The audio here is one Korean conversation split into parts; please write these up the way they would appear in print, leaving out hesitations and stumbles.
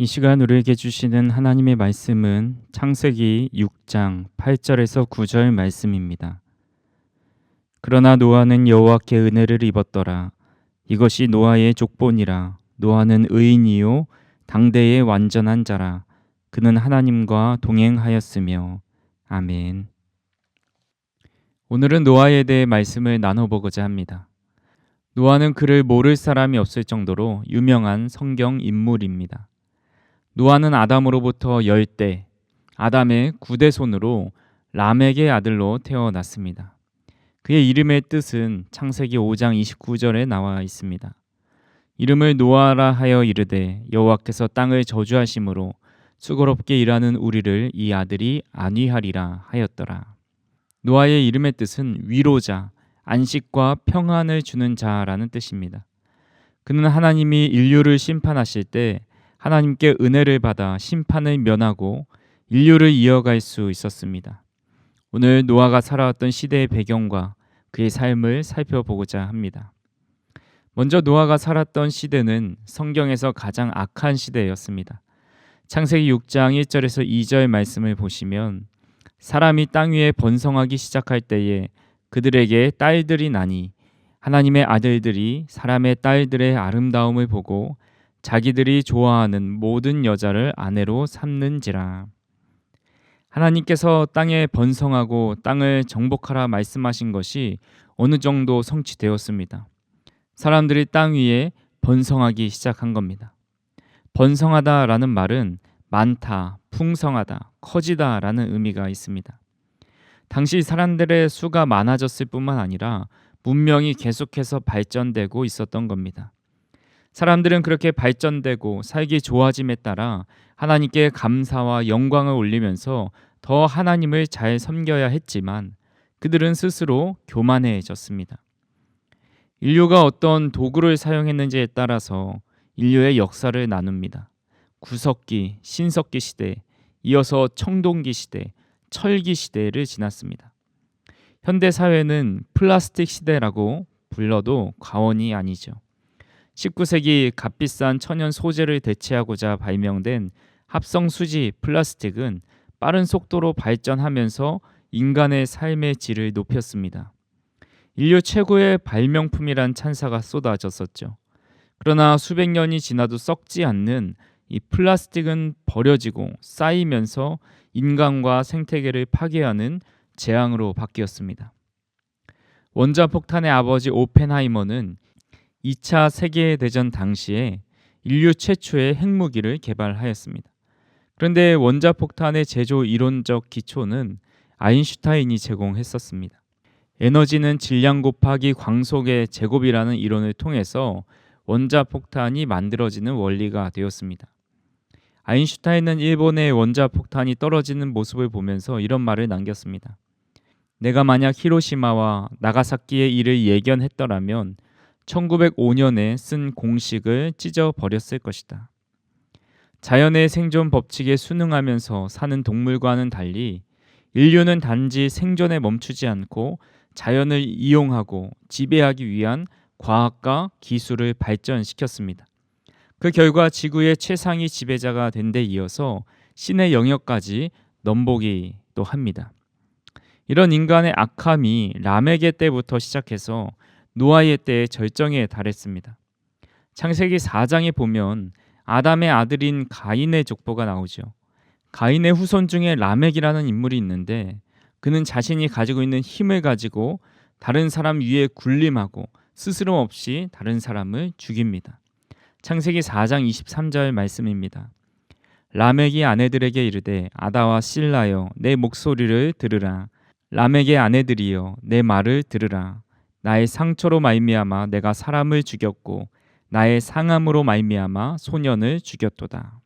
이 시간 우리에게 주시는 하나님의 말씀은 창세기 6장 8절에서 9절 말씀입니다. 그러나 노아는 여호와께 은혜를 입었더라. 이것이 노아의 족본이라. 노아는 의인이요 당대의 완전한 자라. 그는 하나님과 동행하였으며. 아멘. 오늘은 노아에 대해 말씀을 나눠보고자 합니다. 노아는 그를 모를 사람이 없을 정도로 유명한 성경 인물입니다. 노아는 아담으로부터 10대, 아담의 9대손으로 람եկ의 아들로 태어났습니다. 그의 이름의 뜻은 창세기 5장 29절에 나와 있습니다. 이름을 노아라 하여 이르되 여호와께서 땅을 저주하심으로 수고롭게 일하는 우리를 이 아들이 안위하리라 하였더라. 노아의 이름의 뜻은 위로자, 안식과 평안을 주는 자라는 뜻입니다. 그는 하나님이 인류를 심판하실 때 하나님께 은혜를 받아 심판을 면하고 인류를 이어갈 수 있었습니다. 오늘 노아가 살아왔던 시대의 배경과 그의 삶을 살펴보고자 합니다. 먼저 노아가 살았던 시대는 성경에서 가장 악한 시대였습니다. 창세기 6장 1절에서 2절 말씀을 보시면 사람이 땅 위에 번성하기 시작할 때에 그들에게 딸들이 나니 하나님의 아들들이 사람의 딸들의 아름다움을 보고 자기들이 좋아하는 모든 여자를 아내로 삼는지라. 하나님께서 땅에 번성하고 땅을 정복하라 말씀하신 것이 어느 정도 성취되었습니다. 사람들이 땅 위에 번성하기 시작한 겁니다. 번성하다라는 말은 많다, 풍성하다, 커지다라는 의미가 있습니다. 당시 사람들의 수가 많아졌을 뿐만 아니라 문명이 계속해서 발전되고 있었던 겁니다. 사람들은 그렇게 발전되고 살기 좋아짐에 따라 하나님께 감사와 영광을 올리면서 더 하나님을 잘 섬겨야 했지만 그들은 스스로 교만해졌습니다. 인류가 어떤 도구를 사용했는지에 따라서 인류의 역사를 나눕니다. 구석기, 신석기 시대, 이어서 청동기 시대, 철기 시대를 지났습니다. 현대 사회는 플라스틱 시대라고 불러도 과언이 아니죠. 19세기 값비싼 천연 소재를 대체하고자 발명된 합성수지 플라스틱은 빠른 속도로 발전하면서 인간의 삶의 질을 높였습니다. 인류 최고의 발명품이란 찬사가 쏟아졌었죠. 그러나 수백 년이 지나도 썩지 않는 이 플라스틱은 버려지고 쌓이면서 인간과 생태계를 파괴하는 재앙으로 바뀌었습니다. 원자폭탄의 아버지 오펜하이머는 2차 세계대전 당시에 인류 최초의 핵무기를 개발하였습니다. 그런데 원자폭탄의 제조 이론적 기초는 아인슈타인이 제공했었습니다. 에너지는 질량 곱하기 광속의 제곱이라는 이론을 통해서 원자폭탄이 만들어지는 원리가 되었습니다. 아인슈타인은 일본의 원자폭탄이 떨어지는 모습을 보면서 이런 말을 남겼습니다. 내가 만약 히로시마와 나가사키의 일을 예견했더라면 1905년에 쓴 공식을 찢어버렸을 것이다. 자연의 생존 법칙에 순응하면서 사는 동물과는 달리 인류는 단지 생존에 멈추지 않고 자연을 이용하고 지배하기 위한 과학과 기술을 발전시켰습니다. 그 결과 지구의 최상위 지배자가 된 데 이어서 신의 영역까지 넘보기도 합니다. 이런 인간의 악함이 람եկ의 때부터 시작해서 노아의 때의 절정에 달했습니다. 창세기 4장에 보면 아담의 아들인 가인의 족보가 나오죠. 가인의 후손 중에 람եկ이라는 인물이 있는데 그는 자신이 가지고 있는 힘을 가지고 다른 사람 위에 군림하고 스스럼 없이 다른 사람을 죽입니다. 창세기 4장 23절 말씀입니다. 람եկ이 아내들에게 이르되 아다와 실라여 내 목소리를 들으라. 람եկ의 아내들이여 내 말을 들으라. 나의 상처로 말미암아 내가 사람을 죽였고 나의 상함으로 말미암아 소년을 죽였도다.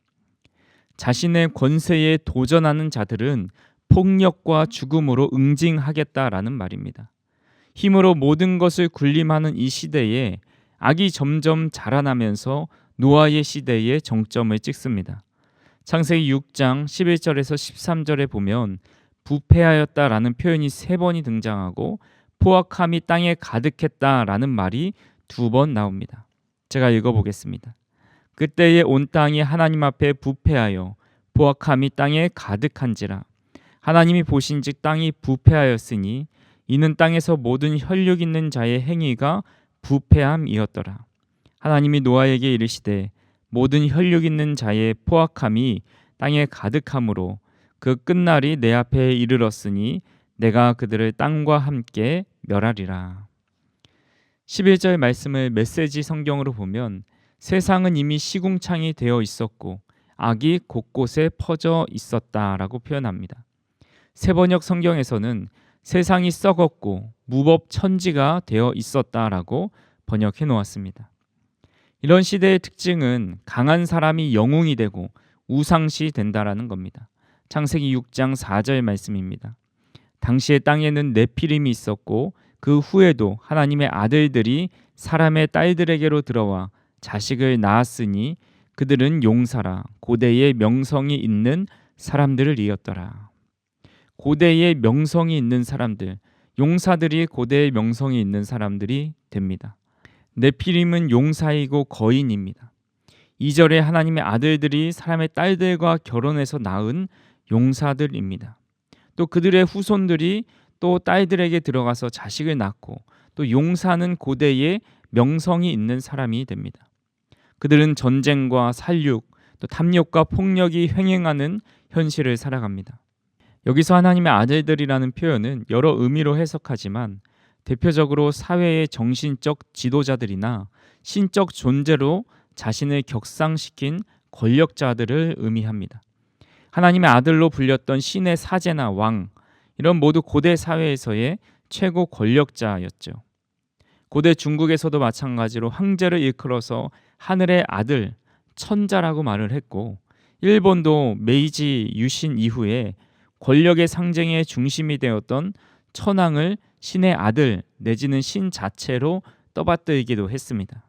자신의 권세에 도전하는 자들은 폭력과 죽음으로 응징하겠다라는 말입니다. 힘으로 모든 것을 군림하는 이 시대에 악이 점점 자라나면서 노아의 시대에 정점을 찍습니다. 창세기 6장 11절에서 13절에 보면 부패하였다라는 표현이 3번이 등장하고 포악함이 땅에 가득했다라는 말이 2번 나옵니다. 제가 읽어보겠습니다. 그때에 온 땅이 하나님 앞에 부패하여 포악함이 땅에 가득한지라. 하나님이 보신즉 땅이 부패하였으니 이는 땅에서 모든 혈육 있는 자의 행위가 부패함이었더라. 하나님이 노아에게 이르시되 모든 혈육 있는 자의 포악함이 땅에 가득함으로 그 끝날이 내 앞에 이르렀으니 내가 그들을 땅과 함께 멸하리라. 11절 말씀을 메시지 성경으로 보면 세상은 이미 시궁창이 되어 있었고 악이 곳곳에 퍼져 있었다라고 표현합니다. 세번역 성경에서는 세상이 썩었고 무법천지가 되어 있었다라고 번역해 놓았습니다. 이런 시대의 특징은 강한 사람이 영웅이 되고 우상시 된다라는 겁니다. 창세기 6장 4절 말씀입니다. 당시의 땅에는 네피림이 있었고 그 후에도 하나님의 아들들이 사람의 딸들에게로 들어와 자식을 낳았으니 그들은 용사라 고대의 명성이 있는 사람들을 이었더라. 고대의 명성이 있는 사람들, 용사들이 고대의 명성이 있는 사람들이 됩니다. 네피림은 용사이고 거인입니다. 2절에 하나님의 아들들이 사람의 딸들과 결혼해서 낳은 용사들입니다. 또 그들의 후손들이 또 딸들에게 들어가서 자식을 낳고 또 용사는 고대의 명성이 있는 사람이 됩니다. 그들은 전쟁과 살육, 또 탐욕과 폭력이 횡행하는 현실을 살아갑니다. 여기서 하나님의 아들들이라는 표현은 여러 의미로 해석하지만 대표적으로 사회의 정신적 지도자들이나 신적 존재로 자신을 격상시킨 권력자들을 의미합니다. 하나님의 아들로 불렸던 신의 사제나 왕, 이런 모두 고대 사회에서의 최고 권력자였죠. 고대 중국에서도 마찬가지로 황제를 일컬어서 하늘의 아들, 천자라고 말을 했고, 일본도 메이지 유신 이후에 권력의 상징의 중심이 되었던 천황을 신의 아들 내지는 신 자체로 떠받들기도 했습니다.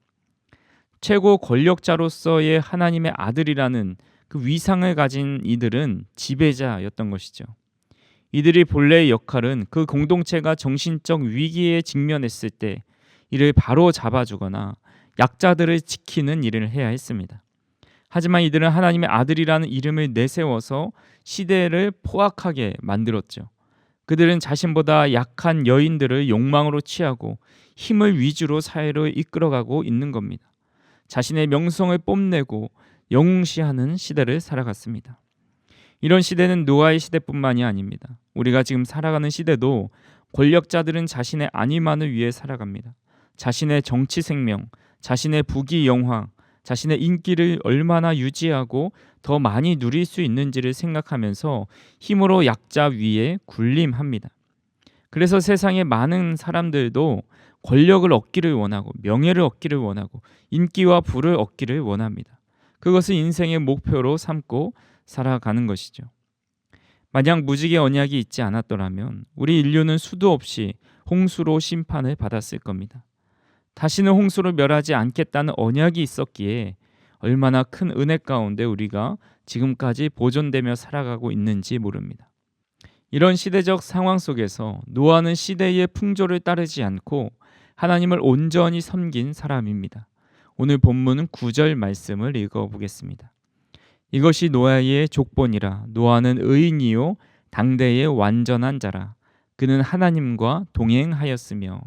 최고 권력자로서의 하나님의 아들이라는 그 위상을 가진 이들은 지배자였던 것이죠. 이들이 본래의 역할은 그 공동체가 정신적 위기에 직면했을 때 이를 바로 잡아주거나 약자들을 지키는 일을 해야 했습니다. 하지만 이들은 하나님의 아들이라는 이름을 내세워서 시대를 포악하게 만들었죠. 그들은 자신보다 약한 여인들을 욕망으로 취하고 힘을 위주로 사회를 이끌어가고 있는 겁니다. 자신의 명성을 뽐내고 영웅시하는 시대를 살아갔습니다. 이런 시대는 노아의 시대뿐만이 아닙니다. 우리가 지금 살아가는 시대도 권력자들은 자신의 안위만을 위해 살아갑니다. 자신의 정치 생명, 자신의 부귀 영화, 자신의 인기를 얼마나 유지하고 더 많이 누릴 수 있는지를 생각하면서 힘으로 약자 위에 군림합니다. 그래서 세상의 많은 사람들도 권력을 얻기를 원하고 명예를 얻기를 원하고 인기와 부를 얻기를 원합니다. 그것을 인생의 목표로 삼고 살아가는 것이죠. 만약 무지개 언약이 있지 않았더라면 우리 인류는 수도 없이 홍수로 심판을 받았을 겁니다. 다시는 홍수를 멸하지 않겠다는 언약이 있었기에 얼마나 큰 은혜 가운데 우리가 지금까지 보존되며 살아가고 있는지 모릅니다. 이런 시대적 상황 속에서 노아는 시대의 풍조를 따르지 않고 하나님을 온전히 섬긴 사람입니다. 오늘 본문은 9절 말씀을 읽어보겠습니다. 이것이 노아의 족본이라. 노아는 의인이요 당대의 완전한 자라. 그는 하나님과 동행하였으며.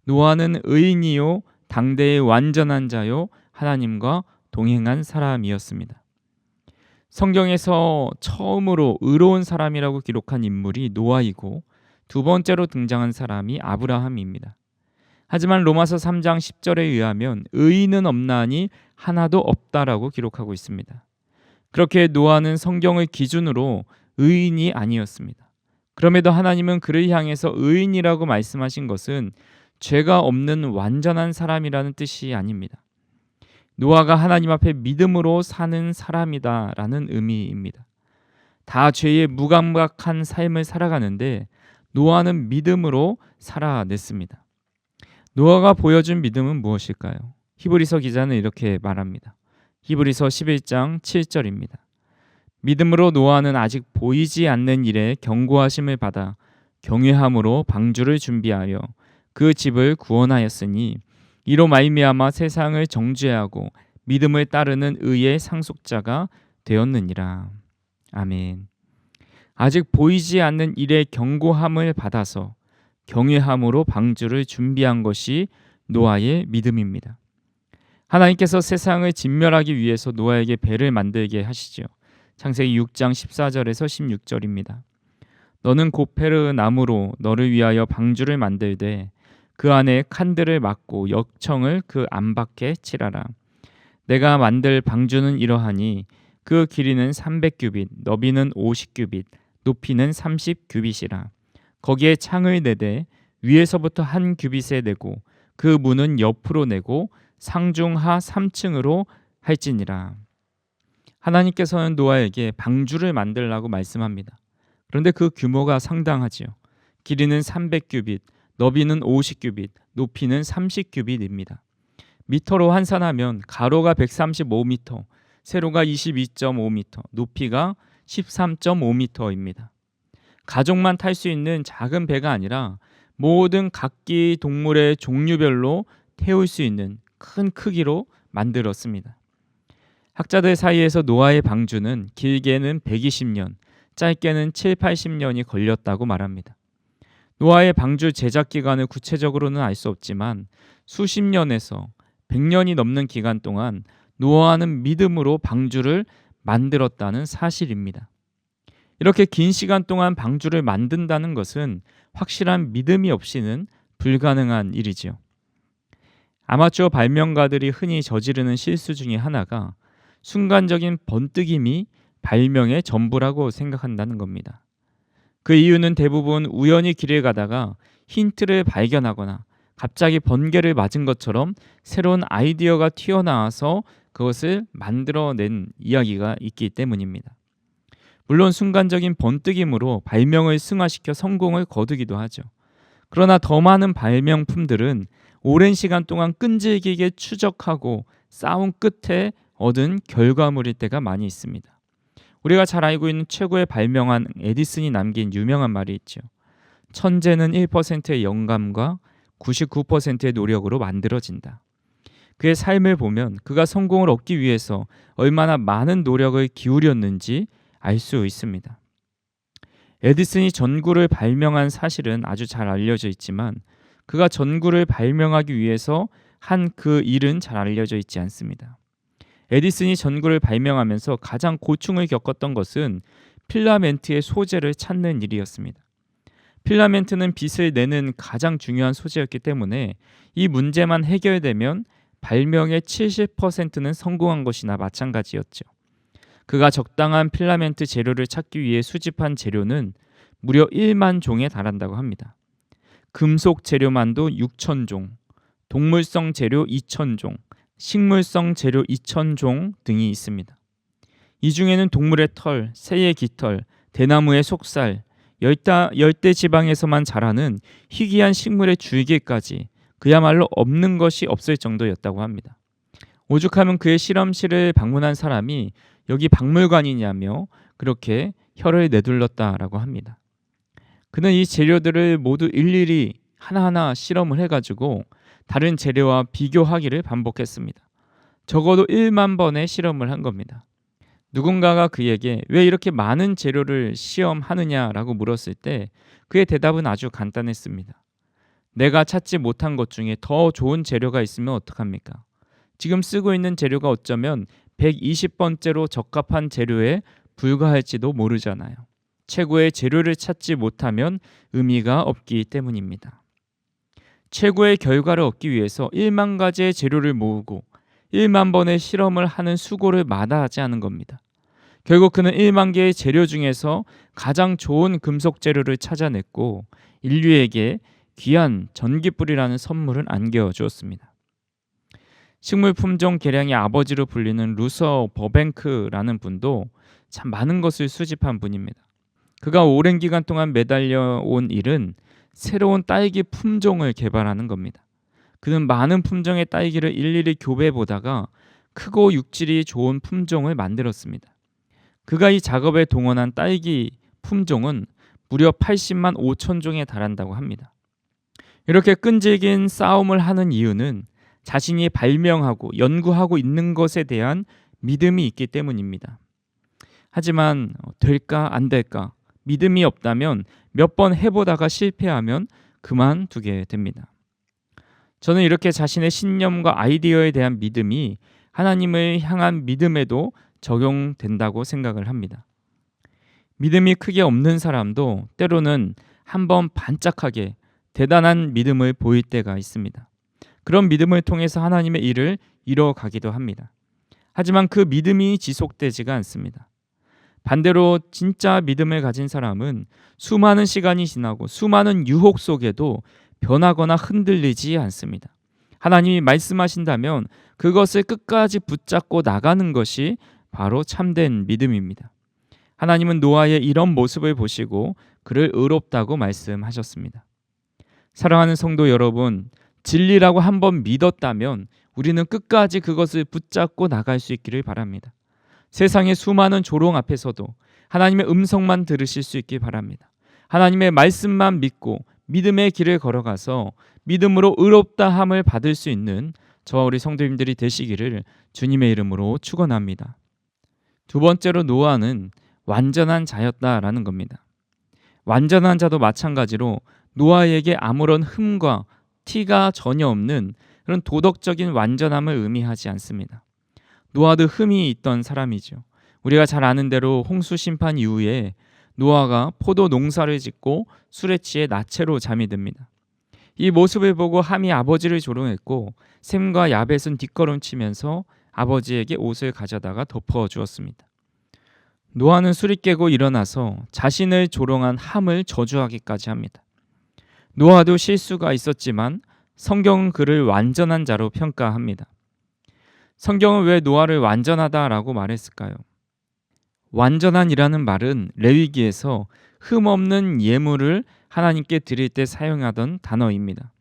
노아는 의인이요 당대의 완전한 자요 하나님과 동행한 사람이었습니다. 성경에서 처음으로 의로운 사람이라고 기록한 인물이 노아이고 두 번째로 등장한 사람이 아브라함입니다. 하지만 로마서 3장 10절에 의하면 의인은 없나니 하나도 없다라고 기록하고 있습니다. 그렇게 노아는 성경을 기준으로 의인이 아니었습니다. 그럼에도 하나님은 그를 향해서 의인이라고 말씀하신 것은 죄가 없는 완전한 사람이라는 뜻이 아닙니다. 노아가 하나님 앞에 믿음으로 사는 사람이다라는 의미입니다. 다 죄에 무감각한 삶을 살아가는데 노아는 믿음으로 살아냈습니다. 노아가 보여준 믿음은 무엇일까요? 히브리서 기자는 이렇게 말합니다. 히브리서 11장 7절입니다. 믿음으로 노아는 아직 보이지 않는 일에 경고하심을 받아 경외함으로 방주를 준비하여 그 집을 구원하였으니 이로 말미암아 세상을 정죄하고 믿음을 따르는 의의 상속자가 되었느니라. 아멘. 아직 보이지 않는 일의 경고함을 받아서 경외함으로 방주를 준비한 것이 노아의 믿음입니다. 하나님께서 세상을 진멸하기 위해서 노아에게 배를 만들게 하시죠. 창세기 6장 14절에서 16절입니다. 너는 고페르 나무로 너를 위하여 방주를 만들되 그 안에 칸들을 막고 역청을 그 안팎에 칠하라. 내가 만들 방주는 이러하니 그 길이는 300규빗, 너비는 50규빗, 높이는 30규빗이라. 거기에 창을 내되 위에서부터 한 규빗에 내고 그 문은 옆으로 내고 상중하 3층으로 할지니라. 하나님께서는 노아에게 방주를 만들라고 말씀합니다. 그런데 그 규모가 상당하지요. 길이는 300규빗, 너비는 50규빗, 높이는 30규빗입니다. 미터로 환산하면 가로가 135미터, 세로가 22.5미터, 높이가 13.5미터입니다. 가족만 탈 수 있는 작은 배가 아니라 모든 각기 동물의 종류별로 태울 수 있는 큰 크기로 만들었습니다. 학자들 사이에서 노아의 방주는 길게는 120년, 짧게는 7, 80년이 걸렸다고 말합니다. 노아의 방주 제작 기간을 구체적으로는 알 수 없지만 수십 년에서 100년이 넘는 기간 동안 노아는 믿음으로 방주를 만들었다는 사실입니다. 이렇게 긴 시간 동안 방주를 만든다는 것은 확실한 믿음이 없이는 불가능한 일이지요. 아마추어 발명가들이 흔히 저지르는 실수 중에 하나가 순간적인 번뜩임이 발명의 전부라고 생각한다는 겁니다. 그 이유는 대부분 우연히 길을 가다가 힌트를 발견하거나 갑자기 번개를 맞은 것처럼 새로운 아이디어가 튀어나와서 그것을 만들어낸 이야기가 있기 때문입니다. 물론 순간적인 번뜩임으로 발명을 승화시켜 성공을 거두기도 하죠. 그러나 더 많은 발명품들은 오랜 시간 동안 끈질기게 추적하고 싸운 끝에 얻은 결과물일 때가 많이 있습니다. 우리가 잘 알고 있는 최고의 발명한 에디슨이 남긴 유명한 말이 있죠. 천재는 1%의 영감과 99%의 노력으로 만들어진다. 그의 삶을 보면 그가 성공을 얻기 위해서 얼마나 많은 노력을 기울였는지 알 수 있습니다. 에디슨이 전구를 발명한 사실은 아주 잘 알려져 있지만 그가 전구를 발명하기 위해서 한 그 일은 잘 알려져 있지 않습니다. 에디슨이 전구를 발명하면서 가장 고충을 겪었던 것은 필라멘트의 소재를 찾는 일이었습니다. 필라멘트는 빛을 내는 가장 중요한 소재였기 때문에 이 문제만 해결되면 발명의 70%는 성공한 것이나 마찬가지였죠. 그가 적당한 필라멘트 재료를 찾기 위해 수집한 재료는 무려 1만 종에 달한다고 합니다. 금속 재료만도 6,000종, 동물성 재료 2,000종, 식물성 재료 2,000종 등이 있습니다. 이 중에는 동물의 털, 새의 깃털, 대나무의 속살, 열대 지방에서만 자라는 희귀한 식물의 줄기까지 그야말로 없는 것이 없을 정도였다고 합니다. 오죽하면 그의 실험실을 방문한 사람이 여기 박물관이냐며 그렇게 혀를 내둘렀다라고 합니다. 그는 이 재료들을 모두 일일이 하나하나 실험을 해가지고 다른 재료와 비교하기를 반복했습니다. 적어도 1만 번의 실험을 한 겁니다. 누군가가 그에게 왜 이렇게 많은 재료를 시험하느냐라고 물었을 때 그의 대답은 아주 간단했습니다. 내가 찾지 못한 것 중에 더 좋은 재료가 있으면 어떡합니까? 지금 쓰고 있는 재료가 어쩌면 120번째로 적합한 재료에 불과할지도 모르잖아요. 최고의 재료를 찾지 못하면 의미가 없기 때문입니다. 최고의 결과를 얻기 위해서 1만 가지의 재료를 모으고 1만 번의 실험을 하는 수고를 마다하지 않은 겁니다. 결국 그는 1만 개의 재료 중에서 가장 좋은 금속 재료를 찾아냈고 인류에게 귀한 전기불이라는 선물을 안겨주었습니다. 식물 품종 개량의 아버지로 불리는 루서 버뱅크라는 분도 참 많은 것을 수집한 분입니다. 그가 오랜 기간 동안 매달려 온 일은 새로운 딸기 품종을 개발하는 겁니다. 그는 많은 품종의 딸기를 일일이 교배해보다가 크고 육질이 좋은 품종을 만들었습니다. 그가 이 작업에 동원한 딸기 품종은 무려 80만 5천 종에 달한다고 합니다. 이렇게 끈질긴 싸움을 하는 이유는 자신이 발명하고 연구하고 있는 것에 대한 믿음이 있기 때문입니다. 하지만 될까 안 될까 믿음이 없다면 몇 번 해보다가 실패하면 그만두게 됩니다. 저는 이렇게 자신의 신념과 아이디어에 대한 믿음이 하나님을 향한 믿음에도 적용된다고 생각을 합니다. 믿음이 크게 없는 사람도 때로는 한번 반짝하게 대단한 믿음을 보일 때가 있습니다. 그런 믿음을 통해서 하나님의 일을 이뤄가기도 합니다. 하지만 그 믿음이 지속되지가 않습니다. 반대로 진짜 믿음을 가진 사람은 수많은 시간이 지나고 수많은 유혹 속에도 변하거나 흔들리지 않습니다. 하나님이 말씀하신다면 그것을 끝까지 붙잡고 나가는 것이 바로 참된 믿음입니다. 하나님은 노아의 이런 모습을 보시고 그를 의롭다고 말씀하셨습니다. 사랑하는 성도 여러분, 진리라고 한번 믿었다면 우리는 끝까지 그것을 붙잡고 나갈 수 있기를 바랍니다. 세상의 수많은 조롱 앞에서도 하나님의 음성만 들으실 수 있길 바랍니다. 하나님의 말씀만 믿고 믿음의 길을 걸어가서 믿음으로 의롭다함을 받을 수 있는 저와 우리 성도님들이 되시기를 주님의 이름으로 축원합니다. 두 번째로 노아는 완전한 자였다라는 겁니다. 완전한 자도 마찬가지로 노아에게 아무런 흠과 티가 전혀 없는 그런 도덕적인 완전함을 의미하지 않습니다. 노아도 흠이 있던 사람이죠. 우리가 잘 아는 대로 홍수 심판 이후에 노아가 포도 농사를 짓고 술에 취해 나체로 잠이 듭니다. 이 모습을 보고 함이 아버지를 조롱했고 셈과 야벳은 뒷걸음치면서 아버지에게 옷을 가져다가 덮어 주었습니다. 노아는 술이 깨고 일어나서 자신을 조롱한 함을 저주하기까지 합니다. 노아도 실수가 있었지만 성경은 그를 완전한 자로 평가합니다. 성경은 왜 노아를 완전하다라고 말했을까요? 완전한이라는 말은 레위기에서 흠없는 예물을 하나님께 드릴 때 사용하던 단어입니다.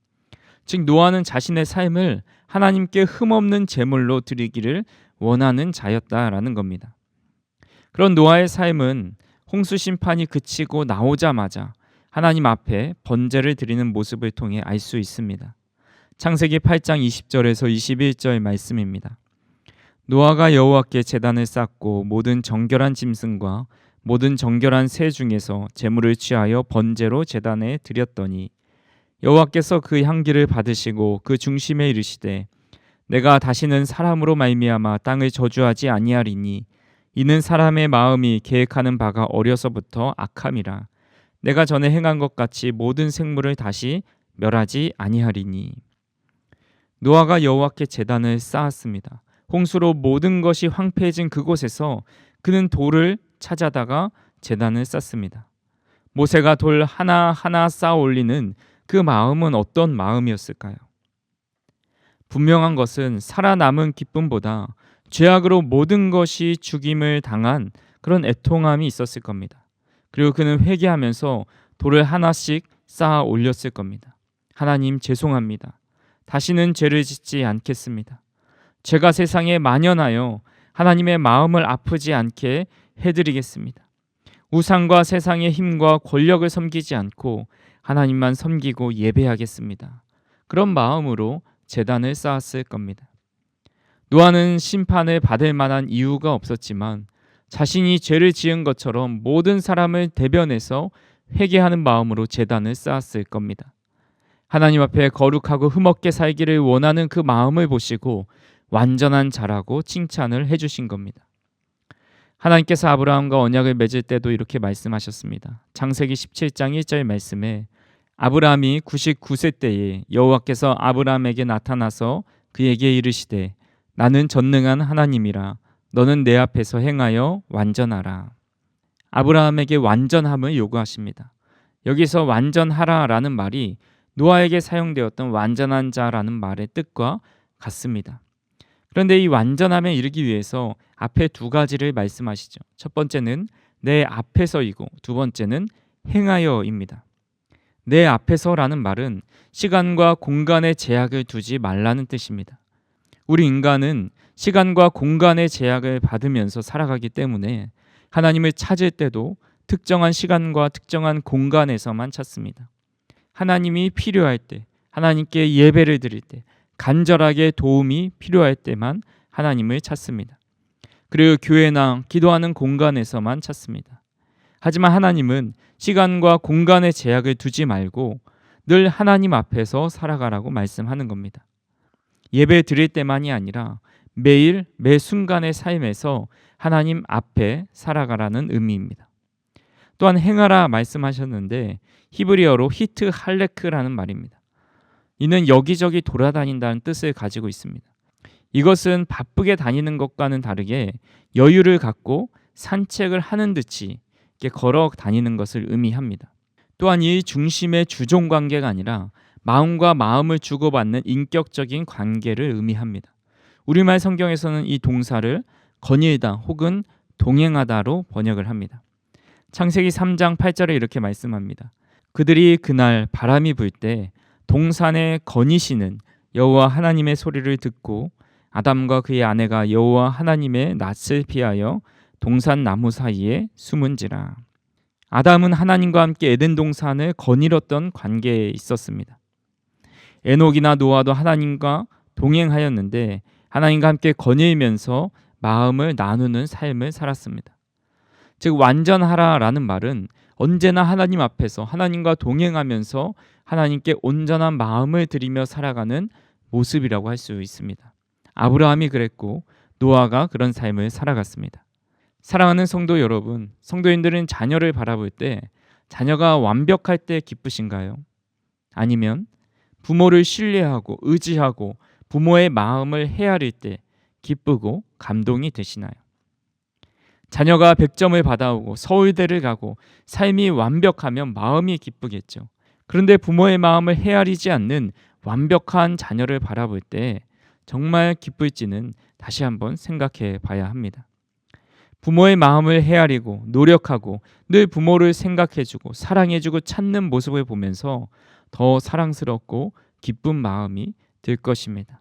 즉 노아는 자신의 삶을 하나님께 흠없는 제물로 드리기를 원하는 자였다라는 겁니다. 그런 노아의 삶은 홍수 심판이 그치고 나오자마자 하나님 앞에 번제를 드리는 모습을 통해 알 수 있습니다. 창세기 8장 20절에서 21절 말씀입니다. 노아가 여호와께 제단을 쌓고 모든 정결한 짐승과 모든 정결한 새 중에서 제물을 취하여 번제로 제단에 드렸더니 여호와께서 그 향기를 받으시고 그 중심에 이르시되 내가 다시는 사람으로 말미암아 땅을 저주하지 아니하리니 이는 사람의 마음이 계획하는 바가 어려서부터 악함이라 내가 전에 행한 것 같이 모든 생물을 다시 멸하지 아니하리니. 노아가 여호와께 제단을 쌓았습니다. 홍수로 모든 것이 황폐해진 그곳에서 그는 돌을 찾아다가 제단을 쌓습니다. 모세가 돌 하나하나 쌓아 올리는 그 마음은 어떤 마음이었을까요? 분명한 것은 살아남은 기쁨보다 죄악으로 모든 것이 죽임을 당한 그런 애통함이 있었을 겁니다. 그리고 그는 회개하면서 돌을 하나씩 쌓아 올렸을 겁니다. 하나님 죄송합니다. 다시는 죄를 짓지 않겠습니다. 죄가 세상에 만연하여 하나님의 마음을 아프지 않게 해드리겠습니다. 우상과 세상의 힘과 권력을 섬기지 않고 하나님만 섬기고 예배하겠습니다. 그런 마음으로 제단을 쌓았을 겁니다. 노아는 심판을 받을 만한 이유가 없었지만 자신이 죄를 지은 것처럼 모든 사람을 대변해서 회개하는 마음으로 제단을 쌓았을 겁니다. 하나님 앞에 거룩하고 흠없게 살기를 원하는 그 마음을 보시고 완전한 자라고 칭찬을 해주신 겁니다. 하나님께서 아브라함과 언약을 맺을 때도 이렇게 말씀하셨습니다. 창세기 17장 1절 말씀에 아브라함이 99세 때에 여호와께서 아브라함에게 나타나서 그에게 이르시되 나는 전능한 하나님이라 너는 내 앞에서 행하여 완전하라. 아브라함에게 완전함을 요구하십니다. 여기서 완전하라라는 말이 노아에게 사용되었던 완전한 자라는 말의 뜻과 같습니다. 그런데 이 완전함에 이르기 위해서 앞에 두 가지를 말씀하시죠. 첫 번째는 내 앞에서이고 두 번째는 행하여입니다. 내 앞에서라는 말은 시간과 공간의 제약을 두지 말라는 뜻입니다. 우리 인간은 시간과 공간의 제약을 받으면서 살아가기 때문에 하나님을 찾을 때도 특정한 시간과 특정한 공간에서만 찾습니다. 하나님이 필요할 때, 하나님께 예배를 드릴 때, 간절하게 도움이 필요할 때만 하나님을 찾습니다. 그리고 교회나 기도하는 공간에서만 찾습니다. 하지만 하나님은 시간과 공간의 제약을 두지 말고 늘 하나님 앞에서 살아가라고 말씀하는 겁니다. 예배 드릴 때만이 아니라 매일 매 순간의 삶에서 하나님 앞에 살아가라는 의미입니다. 또한 행하라 말씀하셨는데 히브리어로 히트 할레크라는 말입니다. 이는 여기저기 돌아다닌다는 뜻을 가지고 있습니다. 이것은 바쁘게 다니는 것과는 다르게 여유를 갖고 산책을 하는 듯이 이렇게 걸어 다니는 것을 의미합니다. 또한 이 중심의 주종 관계가 아니라 마음과 마음을 주고받는 인격적인 관계를 의미합니다. 우리말 성경에서는 이 동사를 거닐다 혹은 동행하다로 번역을 합니다. 창세기 3장 8절에 이렇게 말씀합니다. 그들이 그날 바람이 불 때 동산에 거니시는 여호와 하나님의 소리를 듣고 아담과 그의 아내가 여호와 하나님의 낯을 피하여 동산 나무 사이에 숨은지라. 아담은 하나님과 함께 에덴 동산을 거닐었던 관계에 있었습니다. 에녹이나 노아도 하나님과 동행하였는데 하나님과 함께 거닐면서 마음을 나누는 삶을 살았습니다. 즉 완전하라라는 말은 언제나 하나님 앞에서 하나님과 동행하면서 하나님께 온전한 마음을 드리며 살아가는 모습이라고 할 수 있습니다. 아브라함이 그랬고 노아가 그런 삶을 살아갔습니다. 사랑하는 성도 여러분, 성도인들은 자녀를 바라볼 때 자녀가 완벽할 때 기쁘신가요? 아니면 부모를 신뢰하고 의지하고 부모의 마음을 헤아릴 때 기쁘고 감동이 되시나요? 자녀가 100점을 받아오고 서울대를 가고 삶이 완벽하면 마음이 기쁘겠죠. 그런데 부모의 마음을 헤아리지 않는 완벽한 자녀를 바라볼 때 정말 기쁠지는 다시 한번 생각해 봐야 합니다. 부모의 마음을 헤아리고 노력하고 늘 부모를 생각해주고 사랑해주고 찾는 모습을 보면서 더 사랑스럽고 기쁜 마음이 들 것입니다.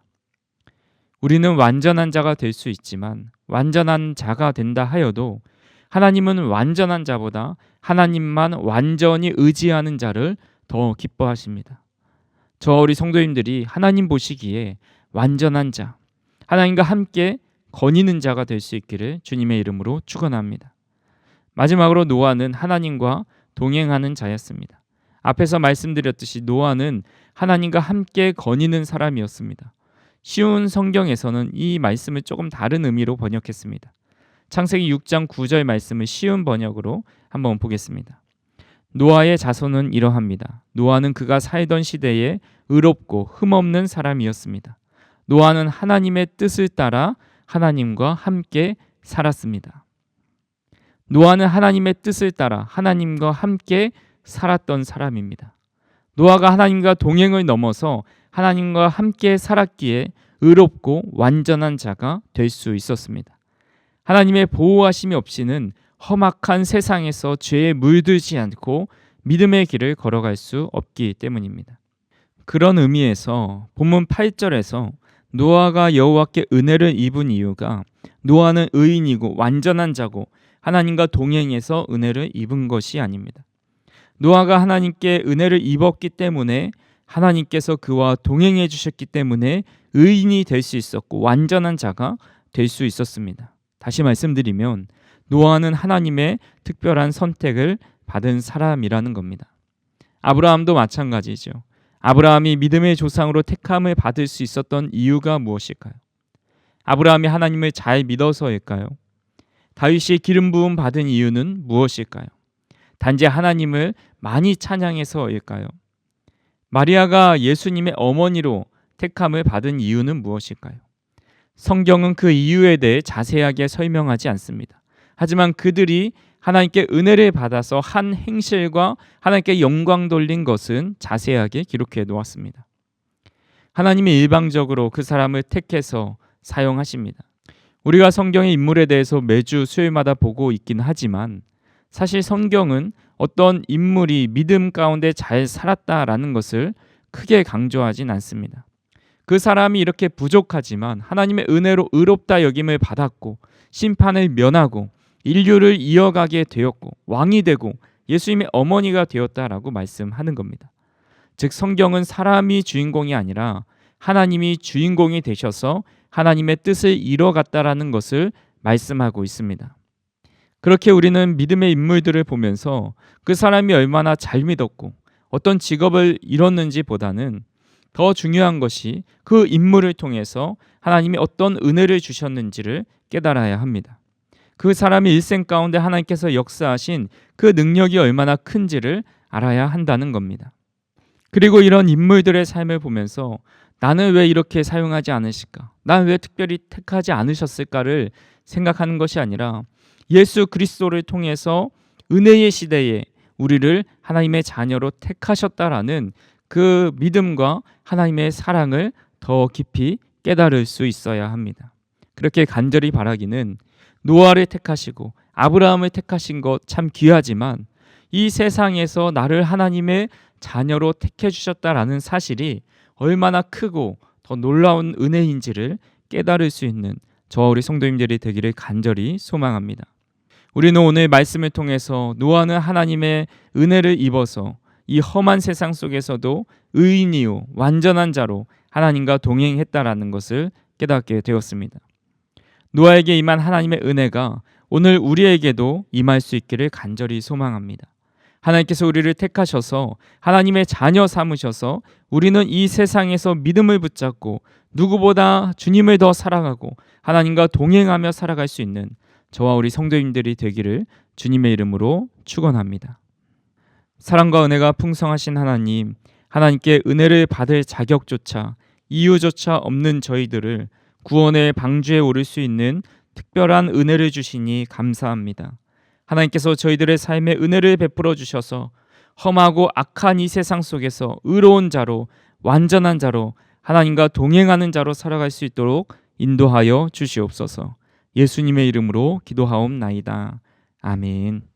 우리는 완전한 자가 될 수 있지만 완전한 자가 된다 하여도 하나님은 완전한 자보다 하나님만 완전히 의지하는 자를 더 기뻐하십니다. 저 우리 성도님들이 하나님 보시기에 완전한 자, 하나님과 함께 거니는 자가 될 수 있기를 주님의 이름으로 축원합니다. 마지막으로 노아는 하나님과 동행하는 자였습니다. 앞에서 말씀드렸듯이 노아는 하나님과 함께 거니는 사람이었습니다. 쉬운 성경에서는 이 말씀을 조금 다른 의미로 번역했습니다. 창세기 6장 9절 말씀을 쉬운 번역으로 한번 보겠습니다. 노아의 자손은 이러합니다. 노아는 그가 살던 시대에 의롭고 흠없는 사람이었습니다. 노아는 하나님의 뜻을 따라 하나님과 함께 살았습니다. 노아는 하나님의 뜻을 따라 하나님과 함께 살았던 사람입니다. 노아가 하나님과 동행을 넘어서 하나님과 함께 살았기에 의롭고 완전한 자가 될 수 있었습니다. 하나님의 보호하심이 없이는 험악한 세상에서 죄에 물들지 않고 믿음의 길을 걸어갈 수 없기 때문입니다. 그런 의미에서 본문 8절에서 노아가 여호와께 은혜를 입은 이유가 노아는 의인이고 완전한 자고 하나님과 동행해서 은혜를 입은 것이 아닙니다. 노아가 하나님께 은혜를 입었기 때문에 하나님께서 그와 동행해 주셨기 때문에 의인이 될 수 있었고 완전한 자가 될 수 있었습니다. 다시 말씀드리면 노아는 하나님의 특별한 선택을 받은 사람이라는 겁니다. 아브라함도 마찬가지죠. 아브라함이 믿음의 조상으로 택함을 받을 수 있었던 이유가 무엇일까요? 아브라함이 하나님을 잘 믿어서일까요? 다윗이 기름 부음 받은 이유는 무엇일까요? 단지 하나님을 많이 찬양해서일까요? 마리아가 예수님의 어머니로 택함을 받은 이유는 무엇일까요? 성경은 그 이유에 대해 자세하게 설명하지 않습니다. 하지만 그들이 하나님께 은혜를 받아서 한 행실과 하나님께 영광 돌린 것은 자세하게 기록해 놓았습니다. 하나님이 일방적으로 그 사람을 택해서 사용하십니다. 우리가 성경의 인물에 대해서 매주 수요일마다 보고 있긴 하지만 사실 성경은 어떤 인물이 믿음 가운데 잘 살았다라는 것을 크게 강조하진 않습니다. 그 사람이 이렇게 부족하지만 하나님의 은혜로 의롭다 여김을 받았고 심판을 면하고 인류를 이어가게 되었고 왕이 되고 예수님의 어머니가 되었다라고 말씀하는 겁니다. 즉 성경은 사람이 주인공이 아니라 하나님이 주인공이 되셔서 하나님의 뜻을 이뤄갔다라는 것을 말씀하고 있습니다. 그렇게 우리는 믿음의 인물들을 보면서 그 사람이 얼마나 잘 믿었고 어떤 직업을 이뤘는지 보다는 더 중요한 것이 그 인물을 통해서 하나님이 어떤 은혜를 주셨는지를 깨달아야 합니다. 그 사람의 일생 가운데 하나님께서 역사하신 그 능력이 얼마나 큰지를 알아야 한다는 겁니다. 그리고 이런 인물들의 삶을 보면서 나는 왜 이렇게 사용하지 않으실까? 난 왜 특별히 택하지 않으셨을까를 생각하는 것이 아니라 예수 그리스도를 통해서 은혜의 시대에 우리를 하나님의 자녀로 택하셨다라는 그 믿음과 하나님의 사랑을 더 깊이 깨달을 수 있어야 합니다. 그렇게 간절히 바라기는 노아를 택하시고 아브라함을 택하신 것 참 귀하지만 이 세상에서 나를 하나님의 자녀로 택해 주셨다라는 사실이 얼마나 크고 더 놀라운 은혜인지를 깨달을 수 있는 저와 우리 성도님들이 되기를 간절히 소망합니다. 우리는 오늘 말씀을 통해서 노아는 하나님의 은혜를 입어서 이 험한 세상 속에서도 의인이요 완전한 자로 하나님과 동행했다라는 것을 깨닫게 되었습니다. 노아에게 임한 하나님의 은혜가 오늘 우리에게도 임할 수 있기를 간절히 소망합니다. 하나님께서 우리를 택하셔서 하나님의 자녀 삼으셔서 우리는 이 세상에서 믿음을 붙잡고 누구보다 주님을 더 사랑하고 하나님과 동행하며 살아갈 수 있는 저와 우리 성도님들이 되기를 주님의 이름으로 축원합니다. 사랑과 은혜가 풍성하신 하나님, 하나님께 은혜를 받을 자격조차 이유조차 없는 저희들을 구원의 방주에 오를 수 있는 특별한 은혜를 주시니 감사합니다. 하나님께서 저희들의 삶에 은혜를 베풀어 주셔서 험하고 악한 이 세상 속에서 의로운 자로 완전한 자로 하나님과 동행하는 자로 살아갈 수 있도록 인도하여 주시옵소서. 예수님의 이름으로 기도하옵나이다. 아멘.